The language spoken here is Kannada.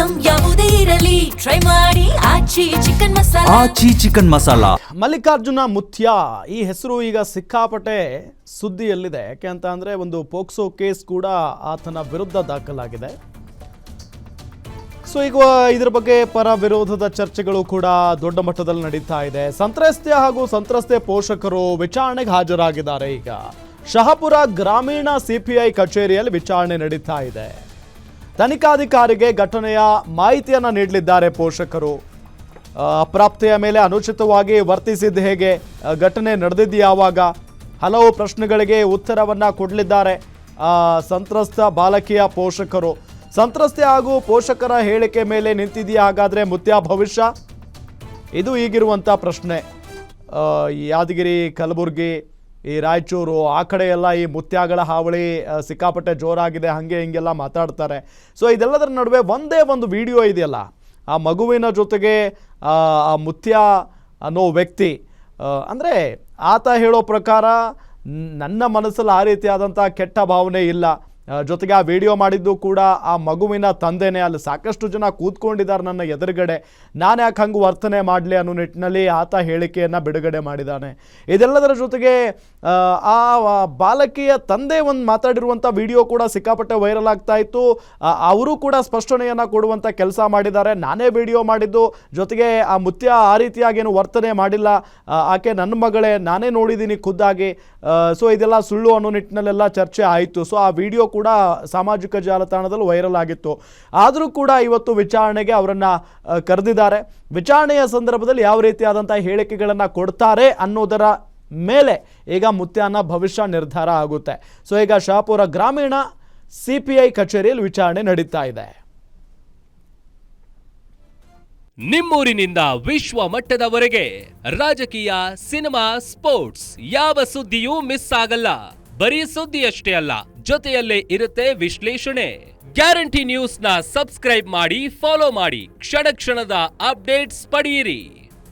ಐಟಂ ಯಾವುದೇ ಇರಲಿ ಟ್ರೈ ಮಾಡಿ ಆಚಿ ಚಿಕನ್ ಮಸಾಲಾ. ಆಚಿ ಚಿಕನ್ ಮಸಾಲಾ. ಮಲ್ಲಿಕಾರ್ಜುನ ಮುತ್ಯ ಈ ಹೆಸರು ಈಗ ಸಿಕ್ಕಾಪಟ್ಟೆ ಸುದ್ದಿಯಲ್ಲಿದೆ. ಯಾಕೆ ಅಂತ ಅಂದರೆ ಒಂದು ಪೋಕ್ಸೋ ಕೇಸ್ ಕೂಡ ಆತನ ವಿರುದ್ಧ ದಾಖಲಾಗಿದೆ. ಸೊ ಈಗ ಇದರ ಬಗ್ಗೆ ಪರ ವಿರೋಧದ ಚರ್ಚೆಗಳು ಕೂಡ ದೊಡ್ಡ ಮಟ್ಟದಲ್ಲಿ ನಡೀತಾ ಇದೆ. ಸಂತ್ರಸ್ತೆ ಹಾಗೂ ಸಂತ್ರಸ್ತೆ ಪೋಷಕರು ವಿಚಾರಣೆಗೆ ಹಾಜರಾಗಿದ್ದಾರೆ. ಈಗ ಶಹಾಪುರ ಗ್ರಾಮೀಣ ಸಿಪಿಐ ಕಚೇರಿಯಲ್ಲಿ ವಿಚಾರಣೆ ನಡೀತಾ ಇದೆ. ತನಿಖಾಧಿಕಾರಿಗೆ ಘಟನೆಯ ಮಾಹಿತಿಯನ್ನು ನೀಡಲಿದ್ದಾರೆ ಪೋಷಕರು. ಅಪ್ರಾಪ್ತೆಯ ಮೇಲೆ ಅನುಚಿತವಾಗಿ ವರ್ತಿಸಿದ್ದು ಹೇಗೆ, ಘಟನೆ ನಡೆದಿದ್ದು ಯಾವಾಗ, ಹಲವು ಪ್ರಶ್ನೆಗಳಿಗೆ ಉತ್ತರವನ್ನು ಕೊಡಲಿದ್ದಾರೆ ಸಂತ್ರಸ್ತ ಬಾಲಕಿಯ ಪೋಷಕರು. ಸಂತ್ರಸ್ತೆ ಹಾಗೂ ಪೋಷಕರ ಹೇಳಿಕೆ ಮೇಲೆ ನಿಂತಿದೆಯಾ ಹಾಗಾದರೆ ಮುತ್ಯ ಭವಿಷ್ಯ? ಇದು ಈಗಿರುವಂಥ ಪ್ರಶ್ನೆ. ಯಾದಗಿರಿ, ಕಲಬುರಗಿ, ಈ ರಾಯಚೂರು ಆ ಕಡೆ ಎಲ್ಲ ಈ ಮುತ್ಯಗಳ ಹಾವಳಿ ಸಿಕ್ಕಾಪಟ್ಟೆ ಜೋರಾಗಿದೆ, ಹಾಗೆ ಹಿಂಗೆಲ್ಲ ಮಾತಾಡ್ತಾರೆ. ಸೊ ಇದೆಲ್ಲದರ ನಡುವೆ ಒಂದೇ ಒಂದು ವಿಡಿಯೋ ಇದೆಯಲ್ಲ, ಆ ಮಗುವಿನ ಜೊತೆಗೆ ಆ ಮುತ್ಯ ಅನ್ನೋ ವ್ಯಕ್ತಿ, ಅಂದರೆ ಆತ ಹೇಳೋ ಪ್ರಕಾರ ನನ್ನ ಮನಸ್ಸಲ್ಲಿ ಆ ರೀತಿಯಾದಂಥ ಕೆಟ್ಟ ಭಾವನೆ ಇಲ್ಲ. ಜೊತೆಗೆ ಆ ವಿಡಿಯೋ ಮಾಡಿದ್ದು ಕೂಡ ಆ ಮಗುವಿನ ತಂದೆನೇ. ಅಲ್ಲಿ ಸಾಕಷ್ಟು ಜನ ಕೂತ್ಕೊಂಡಿದ್ದಾರೆ ನನ್ನ ಎದುರುಗಡೆ, ನಾನು ಯಾಕೆ ಹಂಗೆ ವರ್ತನೆ ಮಾಡಲಿ ಅನ್ನೋ ನಿಟ್ಟಿನಲ್ಲಿ ಆತ ಹೇಳಿಕೆಯನ್ನು ಬಿಡುಗಡೆ ಮಾಡಿದ್ದಾನೆ. ಇದೆಲ್ಲದರ ಜೊತೆಗೆ ಆ ಬಾಲಕಿಯ ತಂದೆ ಒಂದು ಮಾತಾಡಿರುವಂಥ ವಿಡಿಯೋ ಕೂಡ ಸಿಕ್ಕಾಪಟ್ಟೆ ವೈರಲ್ ಆಗ್ತಾ ಇತ್ತು. ಅವರು ಕೂಡ ಸ್ಪಷ್ಟನೆಯನ್ನು ಕೊಡುವಂಥ ಕೆಲಸ ಮಾಡಿದ್ದಾರೆ. ನಾನೇ ವಿಡಿಯೋ ಮಾಡಿದ್ದು, ಜೊತೆಗೆ ಆ ಮುತ್ಯ ಆ ರೀತಿಯಾಗೇನು ವರ್ತನೆ ಮಾಡಿಲ್ಲ, ಆಕೆ ನನ್ನ ಮಗಳೇ, ನಾನೇ ನೋಡಿದ್ದೀನಿ ಖುದ್ದಾಗಿ. ಸೊ ಇದೆಲ್ಲ ಸುಳ್ಳು ಅನ್ನೋ ನಿಟ್ಟಿನಲ್ಲೆಲ್ಲ ಚರ್ಚೆ ಆಯಿತು. ಸೊ ಆ ವಿಡಿಯೋ ಕೂಡ ಸಾಮಾಜಿಕ ಜಾಲತಾಣದಲ್ಲಿ ವೈರಲ್ ಆಗಿತ್ತು. ಆದರೂ ಕೂಡ ಇವತ್ತು ವಿಚಾರಣೆಗೆ ಅವರನ್ನು ಕರೆದಿದ್ದಾರೆ. ವಿಚಾರಣೆಯ ಸಂದರ್ಭದಲ್ಲಿ ಯಾವ ರೀತಿಯಾದಂಥ ಹೇಳಿಕೆಗಳನ್ನು ಕೊಡ್ತಾರೆ ಅನ್ನೋದರ ಮೇಲೆ ಈಗ ಮುತ್ಯನ ಭವಿಷ್ಯ ನಿರ್ಧಾರ ಆಗುತ್ತೆ. ಸೊ ಈಗ ಶಹಾಪುರ ಗ್ರಾಮೀಣ ಸಿಪಿಐ ಕಚೇರಿಯಲ್ಲಿ ವಿಚಾರಣೆ ನಡೀತಾ ಇದೆ. ನಿಮ್ಮೂರಿನಿಂದ ವಿಶ್ವ ಮಟ್ಟದವರೆಗೆ ರಾಜಕೀಯ, ಸಿನಿಮಾ, ಸ್ಪೋರ್ಟ್ಸ್ ಯಾವ ಸುದ್ದಿಯೂ ಮಿಸ್ ಆಗಲ್ಲ. ಬರೀ ಸುದ್ದಿಯಷ್ಟೇ ಅಲ್ಲ, ಜೊತೆಯಲ್ಲೇ ಇರುತ್ತೆ ವಿಶ್ಲೇಷಣೆ. ಗ್ಯಾರಂಟಿ ನ್ಯೂಸ್ ನ ಸಬ್ಸ್ಕ್ರೈಬ್ ಮಾಡಿ, ಫಾಲೋ ಮಾಡಿ, ಕ್ಷಣ ಕ್ಷಣದ ಅಪ್ಡೇಟ್ಸ್ ಪಡೆಯಿರಿ.